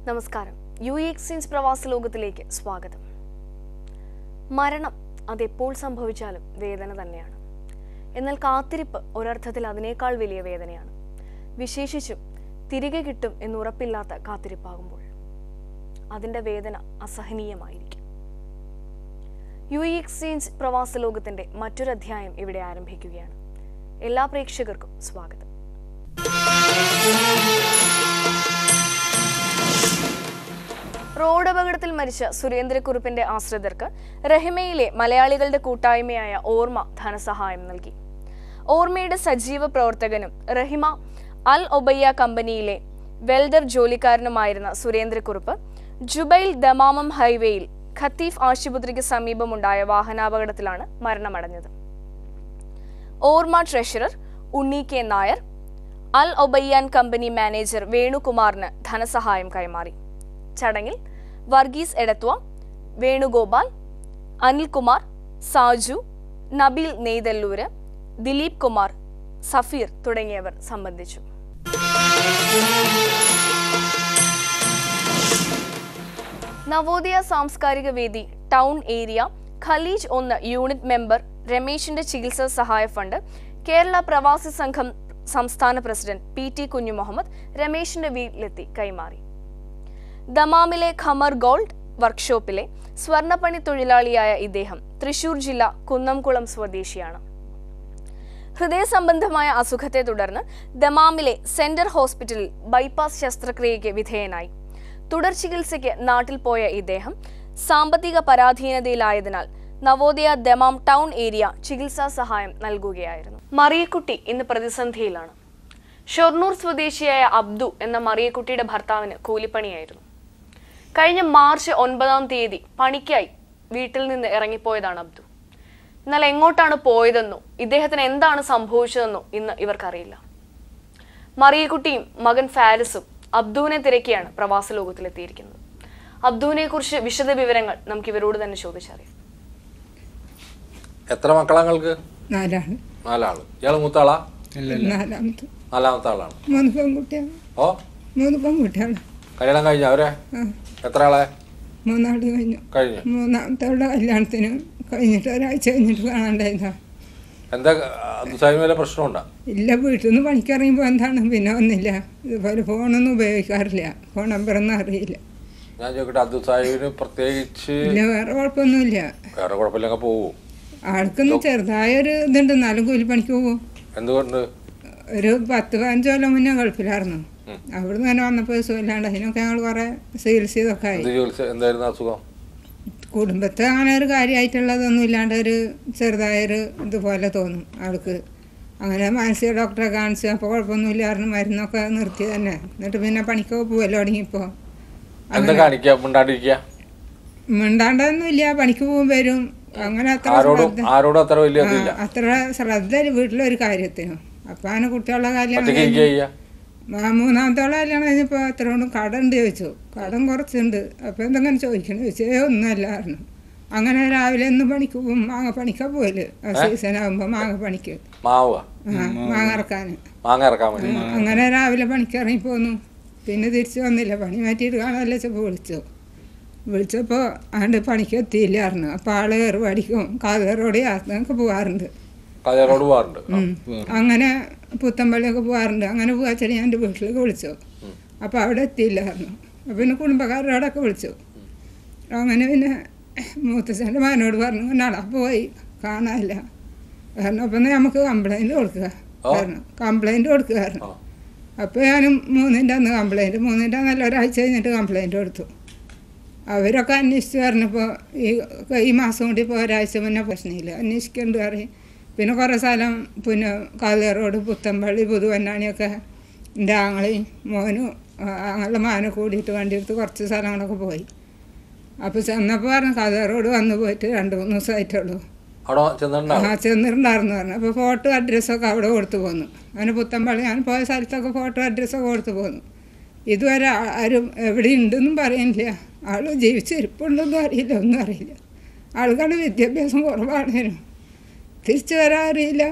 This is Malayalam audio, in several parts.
നമസ്കാരം. UEXchange പ്രവാസ ലോകത്തിലേക്ക് സ്വാഗതം. മരണം അതെപ്പോൾ സംഭവിച്ചാലും വേദന തന്നെയാണ്. എന്നാൽ കാത്തിരിപ്പ് ഒരർത്ഥത്തിൽ അതിനേക്കാൾ വലിയ വേദനയാണ്. വിശേഷിച്ചും തിരികെ കിട്ടും എന്നുറപ്പില്ലാത്ത കാത്തിരിപ്പാകുമ്പോൾ അതിൻ്റെ വേദന അസഹനീയമായിരിക്കും. UEXchange പ്രവാസ ലോകത്തിന്റെ മറ്റൊരു അധ്യായം ഇവിടെ ആരംഭിക്കുകയാണ്. എല്ലാ പ്രേക്ഷകർക്കും സ്വാഗതം. റോഡ് അപകടത്തിൽ മരിച്ച സുരേന്ദ്രക്കുറുപ്പിന്റെ ആശ്രിതർക്ക് റഹിമയിലെ മലയാളികളുടെ കൂട്ടായ്മയായ ഓർമ്മ ധനസഹായം നൽകി. ഓർമ്മയുടെ സജീവ പ്രവർത്തകനും റഹിമ അൽ ഒബയ്യ കമ്പനിയിലെ വെൽഡർ ജോലിക്കാരനുമായിരുന്ന സുരേന്ദ്രക്കുറുപ്പ് ജുബൈൽ ദമാമം ഹൈവേയിൽ ഖത്തീഫ് ആശുപത്രിക്ക് സമീപമുണ്ടായ വാഹനാപകടത്തിലാണ് മരണമടഞ്ഞത്. ഓർമ്മ ട്രഷറർ ഉണ്ണി കെ നായർ അൽ ഒബയ്യാൻ കമ്പനി മാനേജർ വേണുകുമാറിന് ധനസഹായം കൈമാറി. ചടങ്ങിൽ വർഗീസ് എടത്വ, വേണുഗോപാൽ, അനിൽകുമാർ, സാജു, നബീൽ നെയ്തല്ലൂര്, ദിലീപ് കുമാർ, സഫീർ തുടങ്ങിയവർ സംബന്ധിച്ചു. നവോദയ സാംസ്കാരിക വേദി town area Khaleej 1 unit member രമേശിന്റെ ചികിത്സാ സഹായ ഫണ്ട് കേരള പ്രവാസി സംഘം സംസ്ഥാന പ്രസിഡന്റ് PT കുഞ്ഞു മുഹമ്മദ് രമേശിന്റെ വീട്ടിലെത്തി കൈമാറി. ദമാമിലെ ഖമർ ഗോൾഡ് വർക്ക്ഷോപ്പിലെ സ്വർണ്ണപ്പണി തൊഴിലാളിയായ ഇദ്ദേഹം തൃശൂർ ജില്ല കുന്നംകുളം സ്വദേശിയാണ്. ഹൃദയ സംബന്ധമായ അസുഖത്തെ തുടർന്ന് ദമാമിലെ സെന്റർ ഹോസ്പിറ്റലിൽ ബൈപ്പാസ് ശസ്ത്രക്രിയയ്ക്ക് വിധേയനായി. തുടർ ചികിത്സയ്ക്ക് നാട്ടിൽ പോയ ഇദ്ദേഹം സാമ്പത്തിക പരാധീനതയിലായതിനാൽ നവോദയ ദമാം ടൗൺ ഏരിയ ചികിത്സാ സഹായം നൽകുകയായിരുന്നു. മറിയക്കുട്ടി ഇന്ന് പ്രതിസന്ധിയിലാണ്. ഷൊർണൂർ സ്വദേശിയായ അബ്ദു എന്ന മറിയക്കുട്ടിയുടെ ഭർത്താവിന് കൂലിപ്പണിയായിരുന്നു. കഴിഞ്ഞ മാർച്ച് 9 പണിക്കായി വീട്ടിൽ നിന്ന് ഇറങ്ങിപ്പോയതാണ് അബ്ദു. എന്നാൽ എങ്ങോട്ടാണ് പോയതെന്നോ ഇദ്ദേഹത്തിന് എന്താണ് സംഭവിച്ചതെന്നോ ഇന്ന് ഇവർക്കറിയില്ല. മറിയക്കുട്ടിയും മകൻ ഫാരിസും അബ്ദുവിനെ തിരക്കിയാണ് പ്രവാസ ലോകത്തിലെത്തിയിരിക്കുന്നത്. അബ്ദുവിനെ കുറിച്ച് വിശദ വിവരങ്ങൾ നമുക്ക് ഇവരോട് തന്നെ ചോദിച്ചറിയാം. എത്ര മക്കളങ്ങൾക്ക്? 4 ആള്. 4 ആള്. ഇയാള് മൂത്താളാ? നാലാമത്തെ ആളാണ്. 3 പെൺകുട്ടിയാണ്. 3 പെൺകുട്ടിയാണ്. കല്യാണം കഴിഞ്ഞ അവരെ? എത്ര ആളെ? 3 ആള് കഴിഞ്ഞു. മൂന്നാമത്തെ കല്യാണത്തിന് കഴിഞ്ഞിട്ട് ഒരാഴ്ച കഴിഞ്ഞിട്ട് കാണാണ്ടായതാ. എന്താ വല്ല പ്രശ്നമുണ്ടോ? ഇല്ല, വീട്ടിൽ നിന്ന് പണിക്കിറങ്ങിയപ്പോൾ എന്താണ് പിന്നെ ഒന്നില്ല. ഇതുപോലെ ഫോണൊന്നും ഉപയോഗിക്കാറില്ല, ഫോൺ നമ്പറൊന്നും അറിയില്ല. ഞാൻ ചോദിക്കട്ടെ, അബ്ദുൽ സാഹിബിന് പ്രത്യേകിച്ച് ഇല്ല, വേറെ കുഴപ്പമൊന്നുമില്ല. വേറെ കുഴപ്പമില്ല, പോവും. ആൾക്കൊന്നും ചെറുതായൊരു ഇതുണ്ട്, എന്നാലും കൂലിപ്പണിക്ക് പോകും. എന്തുകൊണ്ട്? ഒരു 10-15 കൊല്ലം മുന്നേ ഗൾഫിലായിരുന്നു. അവിടുന്ന് തന്നെ വന്നപ്പോൾ സുഖമില്ലാണ്ട് അതിനൊക്കെ ഞങ്ങൾ കുറെ ചികിത്സ ഇതൊക്കെ ആയി. എന്തായിരുന്നു അസുഖം? കുടുംബത്തെ അങ്ങനെ ഒരു കാര്യമായിട്ടുള്ളതൊന്നും ഇല്ലാണ്ട് ഒരു ചെറുതായൊരു ഇതുപോലെ തോന്നും ആൾക്ക്. അങ്ങനെ മാനസിക ഡോക്ടറെ കാണിച്ചു. അപ്പോൾ കുഴപ്പമൊന്നുമില്ല, കാരണം മരുന്നൊക്കെ നിർത്തി തന്നെ. എന്നിട്ട് പിന്നെ പണിക്കൊക്കെ പോവല്ലോ തുടങ്ങിയപ്പോൾ. മിണ്ടാണ്ടൊന്നുമില്ല, പണിക്ക് പോകും വരും. അങ്ങനെ അത്ര ശ്രദ്ധ വീട്ടിലൊരു കാര്യത്തിനും. അപ്പം അങ്ങനെ കുട്ടികളുടെ കല്യാണം മൂന്നാമത്തോളം കല്യാണം കഴിഞ്ഞപ്പോൾ എത്ര കൊണ്ടും കടമുണ്ട് ചോദിച്ചു. കടം കുറച്ചുണ്ട്. അപ്പോൾ എന്തെങ്കിലും ചോദിക്കണം ചോദിച്ചു. ഒന്നുമല്ല പറഞ്ഞു. അങ്ങനെ രാവിലെ ഒന്ന് പണിക്ക് പോകും. മാങ്ങ പണിക്കാ പോല് സീസൺ ആകുമ്പോൾ മാങ്ങ പണിക്ക് മാങ്ങ ഇറക്കാൻ. അങ്ങനെ രാവിലെ പണിക്കിറങ്ങി പോന്നു. പിന്നെ തിരിച്ചു വന്നില്ല. പണി മാറ്റിയിട്ട് കാണാമല്ലോ വെച്ചപ്പോൾ വിളിച്ചപ്പോൾ ആണ്ട് പണിക്ക് എത്തിയില്ല പറഞ്ഞു. അപ്പോൾ ആള് കയറി പഠിക്കും, കാതേറോട് യാത്രയൊക്കെ പോകാറുണ്ട്. അങ്ങനെ പുത്തമ്പള്ളിയൊക്കെ പോകാറുണ്ട്. അങ്ങനെ പോകാച്ചടി ഞാൻ എൻ്റെ വീട്ടിലേക്ക് വിളിച്ചു. അപ്പോൾ അവിടെ എത്തിയില്ല പറഞ്ഞു. അപ്പോൾ പിന്നെ കുടുംബക്കാരോടൊക്കെ വിളിച്ചു. അങ്ങനെ പിന്നെ മൂത്തച്ഛൻ്റെ മകനോട് പറഞ്ഞു, നാളെ പോയി കാണാനില്ല കാരണം. അപ്പം നമുക്ക് കംപ്ലൈൻറ്റ് കൊടുക്കുക കാരണം. അപ്പോൾ ഞാനും 3-ൻ്റെ അന്ന് കംപ്ലൈൻറ്റ്, 3-ൻ്റെ അന്നല്ല ഒരാഴ്ച കഴിഞ്ഞിട്ട് കംപ്ലൈൻറ്റ് കൊടുത്തു. അവരൊക്കെ അന്വേഷിച്ച് പറഞ്ഞപ്പോൾ ഈ മാസം കൂടി ഇപ്പോൾ ഒരാഴ്ച മുന്നേ പ്രശ്നമില്ല, അന്വേഷിക്കേണ്ട പറയും. പിന്നെ കുറേ സ്ഥലം പിന്നെ കാതേറോട്, പുത്തമ്പള്ളി, പുതുവന്നാണിയൊക്കെ എൻ്റെ ആങ്ങളെയും ആങ്ങളുടെ മാനും കൂടിയിട്ട് വണ്ടി എടുത്ത് കുറച്ച് സ്ഥലങ്ങളൊക്കെ പോയി. അപ്പോൾ ചെന്നപ്പോൾ പറഞ്ഞു കാതേറോട് വന്നു പോയിട്ട് 2-3 ദിവസമായിട്ടുള്ളൂ. ചെന്നിട്ടുണ്ടായിരുന്നു പറഞ്ഞു. അപ്പോൾ ഫോട്ടോ അഡ്രസ്സൊക്കെ അവിടെ കൊടുത്തു പോന്നു. അങ്ങനെ പുത്തമ്പള്ളി ഞാൻ പോയ സ്ഥലത്തൊക്കെ ഫോട്ടോ അഡ്രസ്സൊക്കെ കൊടുത്തു പോന്നു. ഇതുവരെ ആരും എവിടെ ഉണ്ടെന്നും പറയുന്നില്ല. ആൾ ജീവിച്ചിരിപ്പുണ്ടെന്നും അറിയില്ല, ഒന്നും അറിയില്ല. ആൾക്കാരുടെ വിദ്യാഭ്യാസം കുറവാണേനും തിരിച്ചു വരാൻ അറിയില്ല.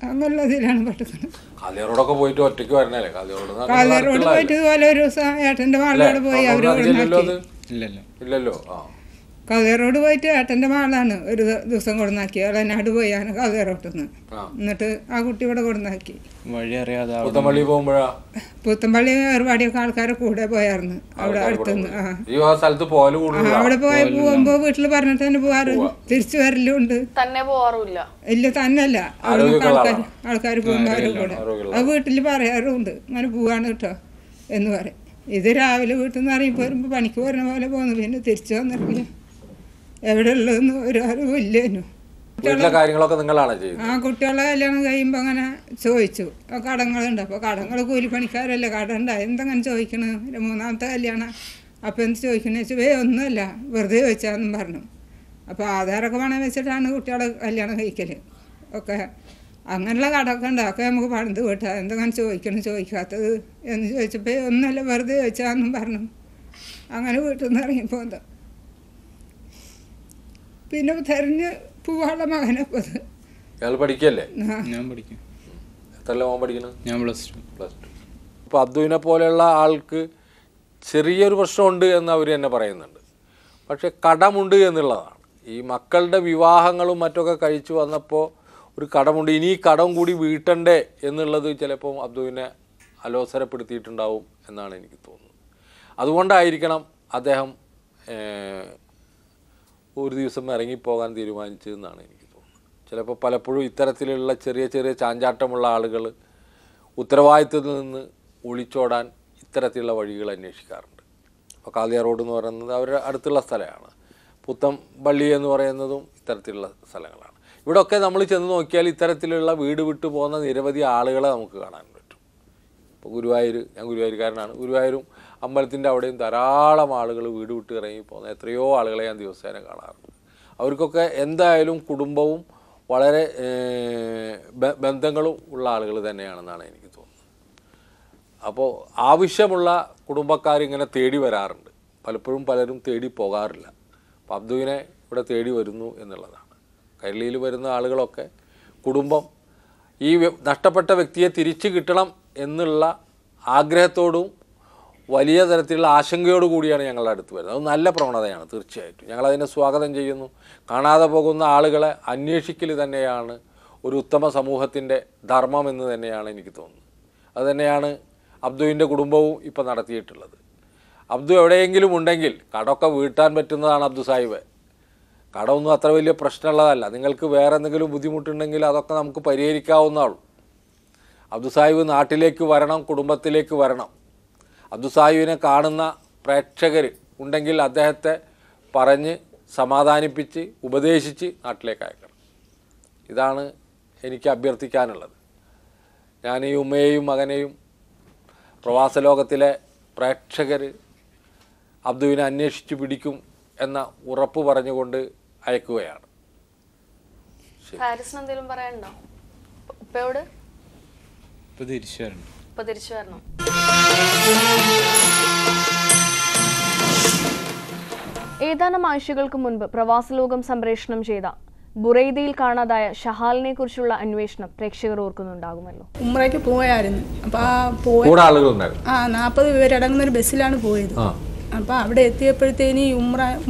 അങ്ങനെയുള്ളതിലാണ് പെട്ടെന്ന് കാലിയാറോടൊക്കെ പോയിട്ട് ഒറ്റയ്ക്ക് വരണല്ലേ? കാലിയാറോട് പോയിട്ട് ഇതുപോലെ ഒരു ദിവസം ഏട്ടൻ്റെ മകളോട് പോയി അവർ ഇല്ലല്ലോ. കതിയറോട് പോയിട്ട് ഏട്ടൻ്റെ മകളാണ് ഒരു ദിവസം കൊടുന്നാക്കി. അവളെന്നാട് പോയാണ് കതിയറോട്ടിന്ന്. എന്നിട്ട് ആ കുട്ടി ഇവിടെ കൊടുന്നാക്കി. വഴി അറിയാതെ പുത്തമ്പള്ളി പോകുമ്പോഴാ പുത്തമ്പള്ളി ഒരുപാടിയൊക്കെ ആൾക്കാരെ കൂടെ പോയായിരുന്നു അവിടെ അടുത്തുനിന്ന്. അവിടെ പോകുമ്പോ വീട്ടിൽ പറഞ്ഞിട്ട് തന്നെ പോവാറുണ്ട്, തിരിച്ചു വരലുണ്ട്. ഇല്ല തന്നെയല്ല, അവിടെ ആൾക്കാർ പോകുമ്പോ അവരുടെ കൂടെ അത് വീട്ടിൽ പറയാറുണ്ട് ഇങ്ങനെ പോവാണ് കേട്ടോ എന്ന് പറയും. ഇത് രാവിലെ വീട്ടിൽ നിന്ന് ഇറങ്ങി പോരുമ്പോ പണിക്ക് പോരുന്ന പോലെ പോകുന്നു, പിന്നെ തിരിച്ചു വന്നിട്ടില്ല. എവിടെ ഉള്ളതെന്ന് ഒരാരും ഇല്ലേനു. ആ കുട്ടികളെ കല്യാണം കഴിയുമ്പോൾ അങ്ങനെ ചോദിച്ചു കടങ്ങളുണ്ട്. അപ്പോൾ കടങ്ങൾ കൂലിപ്പണിക്കാരല്ലേ, കട ഉണ്ടായി എന്തെങ്ങനെ ചോദിക്കണ മൂന്നാമത്തെ കല്യാണം. അപ്പോൾ എന്ത് ചോദിക്കണ വെച്ചാൽ ഒന്നുമല്ല വെറുതെ ചോദിച്ചാന്നും പറഞ്ഞു. അപ്പോൾ ആധാരമൊക്കെ പണം വെച്ചിട്ടാണ് കുട്ടികളെ കല്യാണം കഴിക്കൽ ഒക്കെ. അങ്ങനെയുള്ള കടമൊക്കെ ഉണ്ട്, ഒക്കെ നമുക്ക് പണിത് വിട്ടാൽ എന്തെങ്ങനെ ചോദിക്കാത്തത് എന്ന് ചോദിച്ചപ്പോൾ ഒന്നുമല്ല വെറുതെ ചോദിച്ചാന്നും പറഞ്ഞു. അങ്ങനെ വീട്ടിൽ നിന്ന് ഇറങ്ങിപ്പോന്താ പിന്നെ തെരഞ്ഞ് പോവാനുള്ള മകനപ്പത്. പഠിക്കല്ലേ? ഞാൻ പഠിക്കും. ഞാൻ +2. ഇപ്പോൾ അബ്ദുവിനെ പോലെയുള്ള ആൾക്ക് ചെറിയൊരു പ്രശ്നമുണ്ട് എന്ന് അവർ തന്നെ പറയുന്നുണ്ട്. പക്ഷെ കടമുണ്ട് എന്നുള്ളതാണ്. ഈ മക്കളുടെ വിവാഹങ്ങളും മറ്റൊക്കെ കഴിച്ചു വന്നപ്പോൾ ഒരു കടമുണ്ട്, ഇനി ഈ കടം കൂടി വീട്ടണ്ടേ എന്നുള്ളത് ചിലപ്പോൾ അബ്ദുവിനെ അലോസരപ്പെടുത്തിയിട്ടുണ്ടാവും എന്നാണ് എനിക്ക് തോന്നുന്നത്. അതുകൊണ്ടായിരിക്കണം അദ്ദേഹം ഒരു ദിവസം ഇറങ്ങിപ്പോകാൻ തീരുമാനിച്ചതെന്നാണ് എനിക്ക് തോന്നുന്നത്. ചിലപ്പോൾ പലപ്പോഴും ഇത്തരത്തിലുള്ള ചെറിയ ചെറിയ ചാഞ്ചാട്ടമുള്ള ആളുകൾ ഉത്തരവാദിത്തത്തിൽ നിന്ന് ഒളിച്ചോടാൻ ഇത്തരത്തിലുള്ള വഴികൾ അന്വേഷിക്കാറുണ്ട്. അപ്പോൾ കാലിയ റോഡ് എന്ന് പറയുന്നത് അവരുടെ അടുത്തുള്ള സ്ഥലമാണ്. പുത്തമ്പള്ളി എന്ന് പറയുന്നതും ഇത്തരത്തിലുള്ള സ്ഥലങ്ങളാണ്. ഇവിടെയൊക്കെ നമ്മൾ ചെന്ന് നോക്കിയാൽ ഇത്തരത്തിലുള്ള വീട് വിട്ടു പോകുന്ന നിരവധി ആളുകളെ നമുക്ക് കാണാൻ പറ്റും. ഇപ്പോൾ ഗുരുവായൂർ, ഞാൻ ഗുരുവായൂർക്കാരനാണ്, ഗുരുവായൂരും അമ്പലത്തിൻ്റെ അവിടെയും ധാരാളം ആളുകൾ വീട് വിട്ട് ഇറങ്ങി പോകുന്ന എത്രയോ ആളുകളെ ഞാൻ ദിവസേന കാണാറുണ്ട്. അവർക്കൊക്കെ എന്തായാലും കുടുംബവും വളരെ ബന്ധങ്ങളും ഉള്ള ആളുകൾ തന്നെയാണെന്നാണ് എനിക്ക് തോന്നുന്നത്. അപ്പോൾ ആവശ്യമുള്ള കുടുംബക്കാരിങ്ങനെ തേടി വരാറുണ്ട്. പലപ്പോഴും പലരും തേടി പോകാറില്ല. അപ്പോൾ അബ്ദുവിനെ ഇവിടെ തേടി വരുന്നു എന്നുള്ളതാണ്. കൈരളിയിൽ വരുന്ന ആളുകളൊക്കെ കുടുംബം ഈ നഷ്ടപ്പെട്ട വ്യക്തിയെ തിരിച്ചു കിട്ടണം എന്നുള്ള ആഗ്രഹത്തോടും വലിയ തരത്തിലുള്ള ആശങ്കയോടു കൂടിയാണ് ഞങ്ങളുടെ അടുത്ത് വരുന്നത്. അത് നല്ല പ്രവണതയാണ് തീർച്ചയായിട്ടും. ഞങ്ങളതിനെ സ്വാഗതം ചെയ്യുന്നു. കാണാതെ പോകുന്ന ആളുകളെ അന്വേഷിക്കൽ തന്നെയാണ് ഒരു ഉത്തമ സമൂഹത്തിൻ്റെ ധർമ്മം എന്ന് തന്നെയാണ് എനിക്ക് തോന്നുന്നത്. അതുതന്നെയാണ് അബ്ദുവിൻ്റെ കുടുംബവും ഇപ്പോൾ നടത്തിയിട്ടുള്ളത്. അബ്ദു എവിടെയെങ്കിലും ഉണ്ടെങ്കിൽ കടമൊക്കെ വീട്ടാൻ പറ്റുന്നതാണ് അബ്ദു സാഹിബ്. കടമൊന്നും അത്ര വലിയ പ്രശ്നമുള്ളതല്ല. നിങ്ങൾക്ക് വേറെ എന്തെങ്കിലും ബുദ്ധിമുട്ടുണ്ടെങ്കിൽ അതൊക്കെ നമുക്ക് പരിഹരിക്കാവുന്നതാണ്. അബ്ദു സാഹിബ് നാട്ടിലേക്ക് വരണം, കുടുംബത്തിലേക്ക് വരണം. അബ്ദു സാഹിബിനെ കാണുന്ന പ്രേക്ഷകർ ഉണ്ടെങ്കിൽ അദ്ദേഹത്തെ പറഞ്ഞ് സമാധാനിപ്പിച്ച് ഉപദേശിച്ച് നാട്ടിലേക്ക് അയക്കണം. ഇതാണ് എനിക്ക് അഭ്യർത്ഥിക്കാനുള്ളത്. ഞാൻ ഈ ഉമ്മയെയും മകനെയും പ്രവാസ ലോകത്തിലെ പ്രേക്ഷകർ അബ്ദുവിനെ അന്വേഷിച്ച് പിടിക്കും എന്ന ഉറപ്പ് പറഞ്ഞുകൊണ്ട് അയക്കുകയാണ്. തിരിച്ചു വരണം. ഏതാനും ആഴ്ചകൾക്ക് മുൻപ് പ്രവാസലോകം സംപ്രേഷണം ചെയ്ത ബുറൈദയിൽ കാണാതായ ഷഹാലിനെ കുറിച്ചുള്ള അന്വേഷണം പ്രേക്ഷകർ ഓർക്കുന്നുണ്ടാകുമല്ലോ. ഉമ്രയ്ക്ക് പോയായിരുന്നു. അപ്പൊ 40 പേരടങ്ങുന്ന ഒരു ബസ്സിലാണ് പോയത്. അപ്പൊ അവിടെ എത്തിയപ്പോഴത്തേന്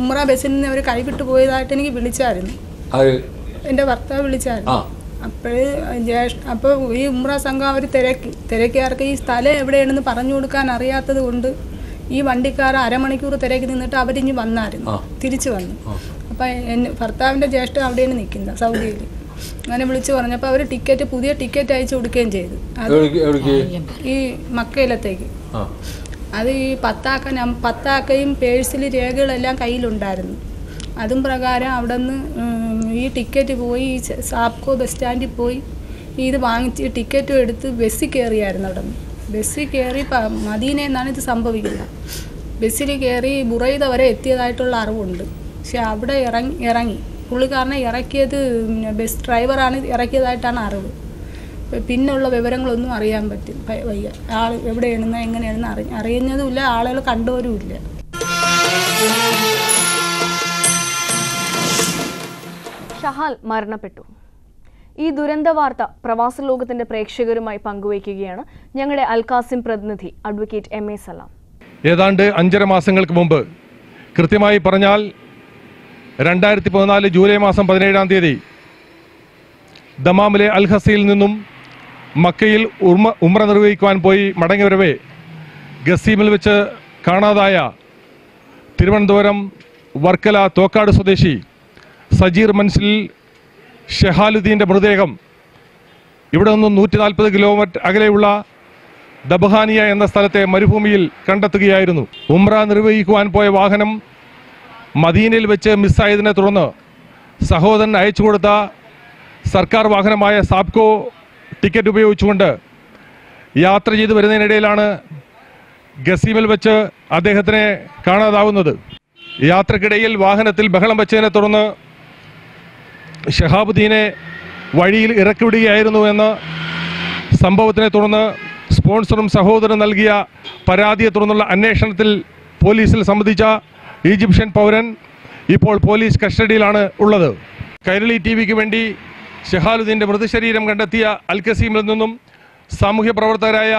ഉമ്ര ബസ്സിൽ നിന്ന് അവർ കൈവിട്ട് പോയതായിട്ട് എനിക്ക് വിളിച്ചായിരുന്നു. എന്റെ ഭർത്താവ് വിളിച്ചായിരുന്നു. അപ്പോൾ ഈ ഉമ്ര സംഘം അവർ തിരക്കിയാർക്ക് ഈ സ്ഥലം എവിടെയാണെന്ന് പറഞ്ഞു കൊടുക്കാൻ അറിയാത്തത് കൊണ്ട് ഈ വണ്ടിക്കാർ അരമണിക്കൂർ തിരക്കി നിന്നിട്ട് അവരിഞ്ഞ് വന്നായിരുന്നു, തിരിച്ചു വന്നു. അപ്പം ഭർത്താവിൻ്റെ ജ്യേഷ്ഠൻ അവിടെയാണ് നിൽക്കുന്നത്, സൗദിയിൽ. അങ്ങനെ വിളിച്ചു പറഞ്ഞപ്പോൾ അവർ പുതിയ ടിക്കറ്റ് അയച്ചു കൊടുക്കുകയും ചെയ്തു. അത് ഈ മക്കയിലത്തേക്ക്. അത് ഈ പത്താക്കയും പേഴ്സിൽ രേഖകളെല്ലാം കയ്യിലുണ്ടായിരുന്നു. അതും പ്രകാരം അവിടെ നിന്ന് ഈ ടിക്കറ്റ് പോയി സാപ്കോ ബസ് സ്റ്റാൻഡിൽ പോയി ഇത് വാങ്ങിച്ച് ടിക്കറ്റും എടുത്ത് ബസ്സിൽ കയറിയായിരുന്നു. അവിടെ നിന്ന് ബസ്സിൽ കയറി മദീനയിൽ നിന്നാണ് ഇത് സംഭവിക്കുന്നത്. ബസ്സിൽ കയറി ബുറൈദ വരെ എത്തിയതായിട്ടുള്ള അറിവുണ്ട്. പക്ഷെ അവിടെ ഇറങ്ങി പുള്ളിക്കാരനെ ഇറക്കിയത് ബസ് ഡ്രൈവറാണ് ഇറക്കിയതായിട്ടാണ് അറിവ്. പിന്നുള്ള വിവരങ്ങളൊന്നും അറിയാൻ പറ്റും വയ്യ. ആൾ എവിടെയാണെന്ന് എങ്ങനെയാണെന്ന് അറിയുന്നതുമില്ല, ആളുകൾ കണ്ടവരുമില്ല. ഷഹാൽ മരണപ്പെട്ടു. ഈ ദുരന്ത വാർത്ത പ്രവാസ ലോകത്തിന്റെ പ്രേക്ഷകരുമായി പങ്കുവയ്ക്കുകയാണ് ഞങ്ങളുടെ അൽകാസിം പ്രതിനിധി അഡ്വക്കേറ്റ് MA സലാം. ഏതാണ്ട് 5.5 മാസങ്ങൾക്ക് മുമ്പ്, കൃത്യമായി പറഞ്ഞാൽ 2014 ജൂലൈ മാസം 17-ാം തീയതി ദമാമിലെ അൽ ഹസയിൽ നിന്നും മക്കയിൽ ഉംറ നിർവഹിക്കുവാൻ പോയി മടങ്ങിവരവേ ഗസീമിൽ വെച്ച് കാണാതായ തിരുവനന്തപുരം വർക്കല തോക്കാട് സ്വദേശി സജീർ മൻസിൽ ഷെഹാലുദ്ദീൻ്റെ മൃതദേഹം ഇവിടെ നിന്നും 140 കിലോമീറ്റർ അകലെയുള്ള ദബഹാനിയ എന്ന സ്ഥലത്തെ മരുഭൂമിയിൽ കണ്ടെത്തുകയായിരുന്നു. ഉംറ നിർവഹിക്കുവാൻ പോയ വാഹനം മദീനയിൽ വെച്ച് മിസ്സായതിനെ തുടർന്ന് സഹോദരൻ അയച്ചു കൊടുത്ത സർക്കാർ വാഹനമായ സാബ്കോ ടിക്കറ്റ് ഉപയോഗിച്ചുകൊണ്ട് യാത്ര ചെയ്ത് വരുന്നതിനിടയിലാണ് ഗസീമിൽ വെച്ച് അദ്ദേഹത്തിനെ കാണാതാവുന്നത്. യാത്രക്കിടയിൽ വാഹനത്തിൽ ബഹളം വെച്ചതിനെ തുടർന്ന് ഷഹാബുദ്ദീനെ വഴിയിൽ ഇറക്കിവിടുകയായിരുന്നു എന്ന സംഭവത്തിനെ തുടർന്ന് സ്പോൺസറും സഹോദരനും നൽകിയ പരാതിയെ തുടർന്നുള്ള അന്വേഷണത്തിൽ പോലീസിൽ സമ്മതിച്ച ഈജിപ്ഷ്യൻ പൗരൻ ഇപ്പോൾ പോലീസ് കസ്റ്റഡിയിലാണ് ഉള്ളത്. കൈരളി TVക്ക് വേണ്ടി ഷെഹാലുദ്ദീൻ്റെ മൃതശരീരം കണ്ടെത്തിയ അൽ ഖസീമിൽ നിന്നും സാമൂഹ്യ പ്രവർത്തകരായ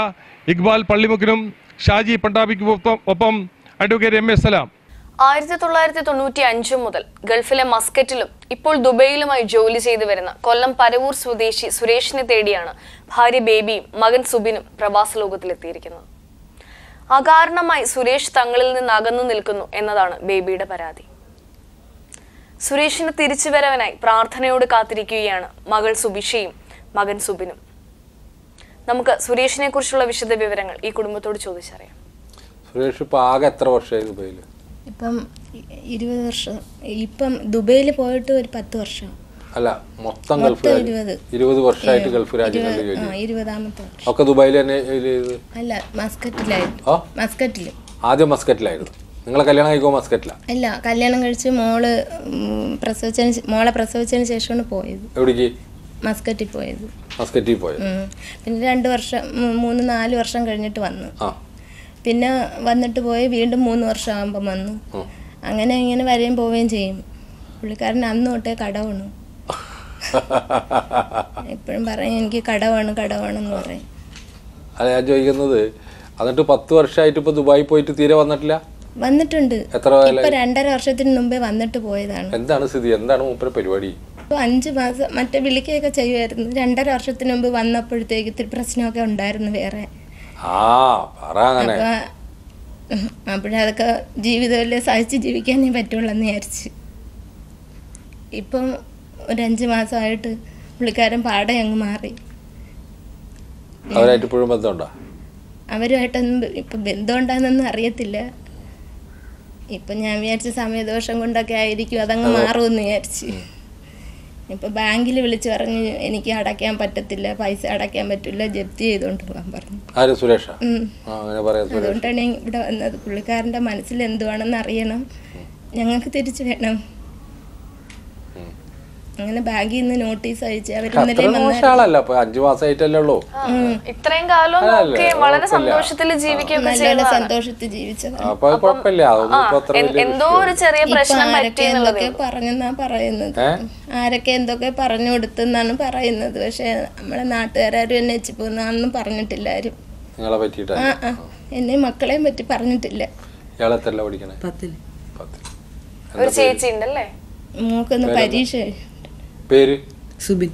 ഇക്ബാൽ പള്ളിമുക്കിനും ഷാജി പണ്ടാബിക്കും ഒപ്പം അഡ്വക്കേറ്റ് MA സലാം. 1995 മുതൽ ഗൾഫിലെ മസ്കറ്റിലും ഇപ്പോൾ ദുബൈയിലുമായി ജോലി ചെയ്തു വരുന്ന കൊല്ലം പരവൂർ സ്വദേശി സുരേഷിനെ തേടിയാണ് ഭാര്യ ബേബിയും മകൻ സുബിനും പ്രവാസ ലോകത്തിലെത്തിയിരിക്കുന്നത്. അകാരണമായി സുരേഷ് തങ്ങളിൽ നിന്ന് അകന്നു നിൽക്കുന്നു എന്നതാണ് ബേബിയുടെ പരാതി. സുരേഷിന് തിരിച്ചുവരവനായി പ്രാർത്ഥനയോട് കാത്തിരിക്കുകയാണ് മകൾ സുബിഷയും മകൻ സുബിനും. നമുക്ക് സുരേഷിനെ കുറിച്ചുള്ള വിശദ വിവരങ്ങൾ ഈ കുടുംബത്തോട് ചോദിച്ചറിയാം. സുരേഷ് ഇപ്പം ആകെ എത്ര വർഷമായി ദുബൈയിൽ? ഇപ്പം 20 വർഷം. ഇപ്പം ദുബൈയിൽ പോയിട്ട് ഒരു 10 വർഷം. അല്ല, മൊത്തം ഗൾഫ് 20 വർഷമായിട്ട് ഗൾഫ് രാജ്യങ്ങളിൽ ജോലി. 20ാമത്തെ വർഷം. ഒക്കെ ദുബൈയിൽ തന്നെ ചെയ്ത്? അല്ല, മസ്കറ്റിലായിരുന്നു. മസ്കറ്റിൽ. ആദ്യം മസ്കറ്റിലായിരുന്നു. നിങ്ങളെ കല്യാണം കഴിക്കുമ്പോൾ മസ്കറ്റിലാണ്? അല്ല, കല്യാണം കഴിച്ച് മോളെ പ്രസവിച്ചതിന് ശേഷമാണ് പോയത്. എവിടേക്ക്? മസ്കറ്റിൽ പോയത്. മസ്കറ്റിൽ പോയത്. പിന്നെ 2 വർഷം 3-4 വർഷം കഴിഞ്ഞിട്ട് വന്നു. പിന്നെ വന്നിട്ട് പോയി വീണ്ടും 3 വർഷം ആകുമ്പോൾ വന്നു. അങ്ങനെ ഇങ്ങനെ വരെയും പോവുകയും ചെയ്യും. പുള്ളിക്കാരൻ അന്ന് തൊട്ടേ കടവാണ്. എപ്പോഴും പറയും എനിക്ക് കടവാണെന്ന് പറയും. അല്ല, ഞാൻ ചോദിക്കുന്നത്, എന്നിട്ട് 10 വർഷമായിട്ട് ഇപ്പൊ ദുബായി പോയിട്ട് തീരെ വന്നിട്ടില്ല? വന്നിട്ടുണ്ട്. എത്ര? ഇപ്പൊ 2.5 വർഷത്തിന് മുമ്പേ വന്നിട്ട് പോയതാണ്. എന്താണ് സ്ഥിതി? എന്താണ് മൂപ്പര് പരിപാടി? ഇപ്പൊ 5 മാസം മറ്റേ വിളിക്കുകയൊക്കെ ചെയ്യുമായിരുന്നു. 2.5 വർഷത്തിന് മുമ്പ് വന്നപ്പോഴത്തേക്ക് ഇത്തിരി പ്രശ്നമൊക്കെ ഉണ്ടായിരുന്നു വേറെ. അപ്പോഴതൊക്കെ ജീവിതമല്ലേ, സഹിച്ച് ജീവിക്കാനേ പറ്റുള്ളൂ എന്ന് വിചാരിച്ച്. ഇപ്പം ഒരു 5 മാസമായിട്ട് പുള്ളിക്കാരൻ പാടെ അങ്ങ് മാറി. അവരായിട്ട് ഇപ്പോഴും ബന്ധമുണ്ടോ? അവരുമായിട്ടൊന്നും ഇപ്പം ബന്ധമുണ്ടാകുന്നൊന്നും അറിയത്തില്ല. ഇപ്പം ഞാൻ വിചാരിച്ച സമയദോഷം കൊണ്ടൊക്കെ ആയിരിക്കും അതങ്ങ് മാറുമെന്ന് വിചാരിച്ച്. ഇപ്പം ബാങ്കിൽ വിളിച്ച് പറഞ്ഞ് എനിക്ക് അടയ്ക്കാൻ പറ്റത്തില്ല, പൈസ അടയ്ക്കാൻ പറ്റില്ല, ജപ്തി ചെയ്തുകൊണ്ട് പോകാൻ പറഞ്ഞു. അതുകൊണ്ടാണ് ഇവിടെ വന്നത്. പുള്ളിക്കാരൻ്റെ മനസ്സിൽ എന്തുവാണെന്ന് അറിയണം, ഞങ്ങൾക്ക് തിരിച്ചു വേണം. അങ്ങനെ ബാങ്കിൽ നിന്ന് നോട്ടീസ് അയച്ച് അവർ ഇത്രയും കാലം വളരെ സന്തോഷത്തിൽ സന്തോഷത്തിൽ ജീവിച്ചതാണ്. എന്തോ ഒരു ചെറിയ പ്രശ്നം എന്തൊക്കെ പറഞ്ഞെന്നാ പറയുന്നത്, ആരൊക്കെ എന്തൊക്കെ പറഞ്ഞു കൊടുത്തെന്നാണ് പറയുന്നത്. പക്ഷെ നമ്മളെ നാട്ടുകാരും എന്നെ വെച്ച് പോകുന്നൊന്നും പറഞ്ഞിട്ടില്ല ആരും. എന്നെ മക്കളെയും പറ്റി പറഞ്ഞിട്ടില്ല. ഒരു ചേച്ചി ഉണ്ടല്ലേ, മോക്കൊന്ന് പരീക്ഷ. പേര്? സുബിൻ.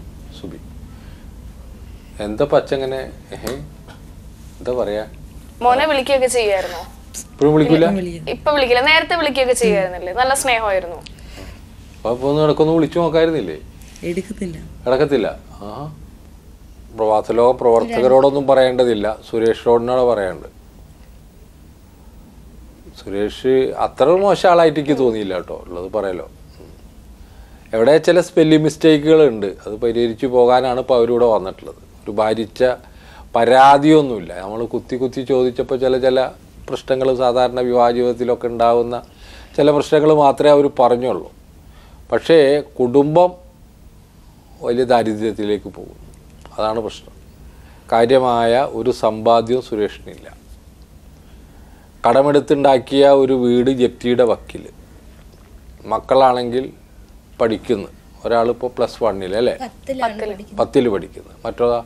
എന്താ പച്ചങ്ങനെ എന്താ പറയാ? മോനെ വിളിക്കുകയൊക്കെ ചെയ്യായിരുന്നോ? ഇപ്പോഴും വിളിക്കില്ല? ഇപ്പൊ വിളിക്കില്ല, നേരത്തെ വിളിക്കുകയൊക്കെ ചെയ്യായിരുന്നില്ലേ? നല്ല സ്നേഹമായിരുന്നു. ഇടക്കൊന്ന് വിളിച്ചു നോക്കായിരുന്നില്ലേ? എടുക്കത്തില്ല. പ്രവാസ ലോക പ്രവർത്തകരോടൊന്നും പറയേണ്ടതില്ല, സുരേഷിനോടാണ് പറയേണ്ടത്. സുരേഷ് അത്ര മോശം ആളായിട്ട് എനിക്ക് തോന്നിയില്ല കേട്ടോ, ഉള്ളത് പറയാലോ. എവിടെ ചില സ്പെല്ലിംഗ് മിസ്റ്റേക്കുകളുണ്ട്, അത് പരിഹരിച്ചു പോകാനാണ് ഇപ്പോൾ അവരിവിടെ വന്നിട്ടുള്ളത്. ഒരു ഭാരിച്ച പരാതിയൊന്നുമില്ല. നമ്മൾ കുത്തി ചോദിച്ചപ്പോൾ ചില പ്രശ്നങ്ങൾ സാധാരണ വിവാഹ ജീവിതത്തിലൊക്കെ ഉണ്ടാകുന്ന ചില പ്രശ്നങ്ങൾ മാത്രമേ അവർ പറഞ്ഞുള്ളൂ. പക്ഷേ കുടുംബം വലിയ ദാരിദ്ര്യത്തിലേക്ക് പോകുന്നു, അതാണ് പ്രശ്നം. കാര്യമായ ഒരു സമ്പാദ്യവും സുരേഷിനില്ല. കടമെടുത്തുണ്ടാക്കിയ ഒരു വീട് ജപ്തിയുടെ വക്കിൽ, മക്കളാണെങ്കിൽ പഠിക്കുന്നു, ഒരാളിപ്പോൾ +1 അല്ലേ, 10 പഠിക്കുന്നത്, മറ്റോതാ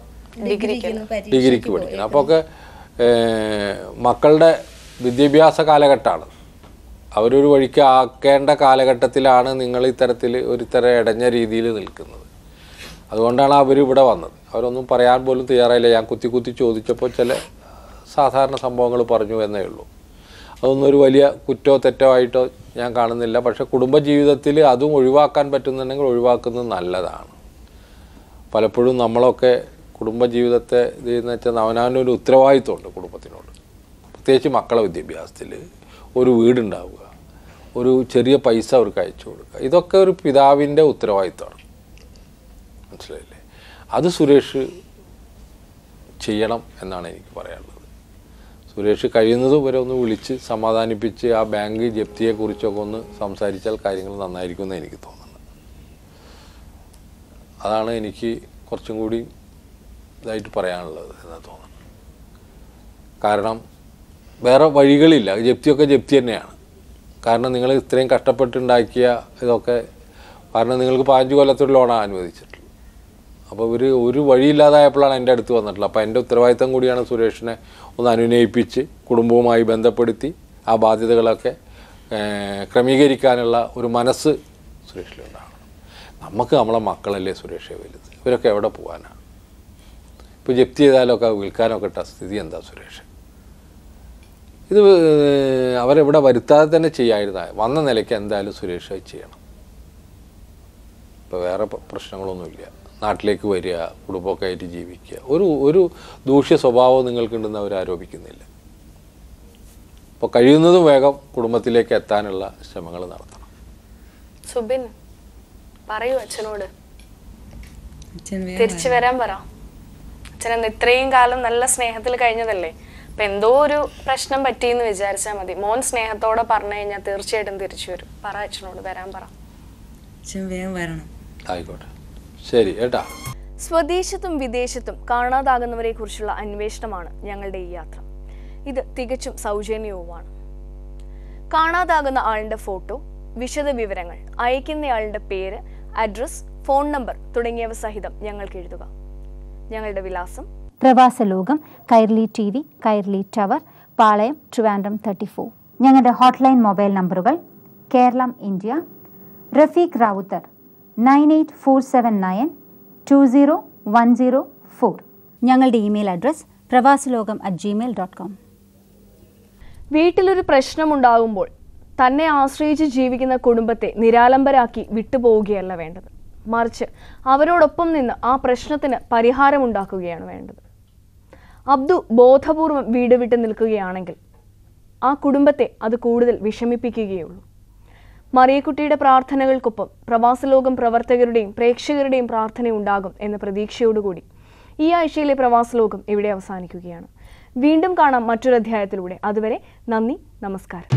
ഡിഗ്രിക്ക് പഠിക്കുന്നത്. അപ്പോൾ ഒക്കെ മക്കളുടെ വിദ്യാഭ്യാസ കാലഘട്ടമാണ്. അവരൊരു വഴിക്ക് ആക്കേണ്ട കാലഘട്ടത്തിലാണ് നിങ്ങൾ ഇത്തരത്തിൽ ഒരുതരം ഇടഞ്ഞ രീതിയിൽ നിൽക്കുന്നത്. അതുകൊണ്ടാണ് അവർ ഇവിടെ വന്നത്. അവരൊന്നും പറയാൻ പോലും തയ്യാറായില്ല. ഞാൻ കുത്തി ചോദിച്ചപ്പോൾ ചില സാധാരണ സംഭവങ്ങൾ പറഞ്ഞു എന്നേ ഉള്ളൂ. അതൊന്നും ഒരു വലിയ കുറ്റോ തെറ്റോ ആയിട്ടോ ഞാൻ കാണുന്നില്ല. പക്ഷേ കുടുംബജീവിതത്തിൽ അതും ഒഴിവാക്കാൻ പറ്റുന്നുണ്ടെങ്കിൽ ഒഴിവാക്കുന്നത് നല്ലതാണ്. പലപ്പോഴും നമ്മളൊക്കെ കുടുംബജീവിതത്തെ ഇത് എന്ന് വെച്ചാൽ അവനവനൊരു ഉത്തരവാദിത്വമുണ്ട് കുടുംബത്തിനോട്. പ്രത്യേകിച്ച് മക്കളെ വിദ്യാഭ്യാസത്തിൽ ഒരു വീടുണ്ടാവുക, ഒരു ചെറിയ പൈസ അവർക്ക് അയച്ചു കൊടുക്കുക, ഇതൊക്കെ ഒരു പിതാവിൻ്റെ ഉത്തരവാദിത്വമാണ്. മനസ്സിലായില്ലേ? അത് സുരേഷ് ചെയ്യണം എന്നാണ് എനിക്ക് പറയാനുള്ളത്. സുരേഷ് കഴിയുന്നതും വരെ ഒന്ന് വിളിച്ച് സമാധാനിപ്പിച്ച് ആ ബാങ്ക് ജപ്തിയെക്കുറിച്ചൊക്കെ ഒന്ന് സംസാരിച്ചാൽ കാര്യങ്ങൾ നന്നായിരിക്കുമെന്ന് എനിക്ക് തോന്നുന്നു. അതാണ് എനിക്ക് കുറച്ചും കൂടി ഇതായിട്ട് പറയാനുള്ളത് എന്ന് തോന്നുന്നു. കാരണം വേറെ വഴികളില്ല. ജപ്തിയൊക്കെ ജപ്തി തന്നെയാണ്. കാരണം നിങ്ങൾ ഇത്രയും കഷ്ടപ്പെട്ടുണ്ടാക്കിയ ഇതൊക്കെ, കാരണം നിങ്ങൾക്ക് 15 കൊല്ലത്തൊരു ലോണാണ് അനുവദിച്ചിട്ടുള്ളത്. അപ്പോൾ ഒരു വഴിയില്ലാതായപ്പോഴാണ് എൻ്റെ അടുത്ത് വന്നിട്ടുള്ളത്. അപ്പോൾ എൻ്റെ ഉത്തരവാദിത്തം കൂടിയാണ് സുരേഷിനെ ഒന്ന് അനുനയിപ്പിച്ച് കുടുംബവുമായി ബന്ധപ്പെടുത്തി ആ ബാധ്യതകളൊക്കെ ക്രമീകരിക്കാനുള്ള ഒരു മനസ്സ് സുരേഷിലുണ്ടാകണം. നമുക്ക് നമ്മളെ മക്കളല്ലേ സുരേഷേ വലുത്. ഇവരൊക്കെ എവിടെ പോകാനാണ്? ഇപ്പോൾ ജപ്തി ചെയ്താലൊക്കെ വിൽക്കാനൊക്കെ ഇട്ട സ്ഥിതി എന്താ സുരേഷ്? ഇത് അവരെവിടെ വരുത്താതെ തന്നെ ചെയ്യാമായിരുന്ന വന്ന നിലയ്ക്ക് എന്തായാലും സുരേഷ് ചെയ്യണം. ഇപ്പോൾ വേറെ പ്രശ്നങ്ങളൊന്നുമില്ല. നാട്ടിലേക്ക് വരിക, കുടുംബമൊക്കെ ആയിട്ട് ജീവിക്കുക. ഒരു ദൂഷ്യ സ്വഭാവം നിങ്ങൾക്കുണ്ടെന്ന് അവർ ആരോപിക്കുന്നില്ല. അപ്പോൾ കഴിയുന്നതും വേഗം കുടുംബത്തിലേക്ക് എത്താനുള്ള ശ്രമങ്ങൾ നടത്തണം. സുബിൻ പറയൂ അച്ഛനോട്, തിരിച്ചു വരാൻ പറ. അച്ഛൻ ഇത്രയും കാലം നല്ല സ്നേഹത്തിൽ കഴിഞ്ഞതല്ലേ. അപ്പം എന്തോ ഒരു പ്രശ്നം പറ്റിയെന്ന് വിചാരിച്ചാൽ മതി. മോൻ സ്നേഹത്തോടെ പറഞ്ഞു കഴിഞ്ഞാൽ തീർച്ചയായിട്ടും തിരിച്ചു വരും. പറ അച്ഛനോട് വരാൻ പറ. ആയിക്കോട്ടെ, ശരി ഏട്ടാ. സ്വദേശത്തും വിദേശത്തും കാണാതാകുന്നവരെ കുറിച്ചുള്ള അന്വേഷണമാണ് ഞങ്ങളുടെ ഈ യാത്ര. ഇത് തികച്ചും സൗജന്യവുമാണ്. കാണാതാകുന്ന ആളുടെ ഫോട്ടോ, വിശദ വിവരങ്ങൾ, അയക്കുന്നയാളുടെ പേര്, അഡ്രസ്, ഫോൺ നമ്പർ തുടങ്ങിയവ സഹിതം ഞങ്ങൾക്ക് എഴുതുക. ഞങ്ങളുടെ വിലാസം: പ്രവാസലോകം, കൈർലി TV, കൈർലി ടവർ, പാളയം, ട്രിവാൻഡ്രം 34. ഞങ്ങളുടെ ഹോട്ട്ലൈൻ മൊബൈൽ നമ്പറുകൾ: കേരളം ഇന്ത്യ, റഫീഖ് റാവുത്തർ 9847920104. ഞങ്ങളുടെ ഇമെയിൽ അഡ്രസ് pravasaloகம்@gmail.com. വീട്ടിലൊരു പ്രശ്നമുണ്ടാകുമ്പോൾ തന്നെ ആശ്രയിച്ച് ജീവിക്കുന്ന കുടുംബത്തെ നിരാലംബരാക്കി വിട്ടുപോവുകയല്ല വേണ്ടത്. മറിച്ച് അവരോടൊപ്പം നിന്ന് ആ പ്രശ്നത്തിന് പരിഹാരമുണ്ടാക്കുകയാണ് വേണ്ടത്. അബ്ദു ബോധപൂർവം വീട് വിട്ട് നിൽക്കുകയാണെങ്കിൽ ആ കുടുംബത്തെ അത് കൂടുതൽ വിഷമിപ്പിക്കുകയുള്ളൂ. മറിയക്കുട്ടിയുടെ പ്രാർത്ഥനകൾക്കൊപ്പം പ്രവാസലോകം പ്രവർത്തകരുടെയും പ്രേക്ഷകരുടെയും പ്രാർത്ഥനയുണ്ടാകും എന്ന പ്രതീക്ഷയോടുകൂടി ഈ ആഴ്ചയിലെ പ്രവാസലോകം ഇവിടെ അവസാനിക്കുകയാണ്. വീണ്ടും കാണാം മറ്റൊരു അധ്യായത്തിലൂടെ. അതുവരെ നന്ദി, നമസ്കാരം.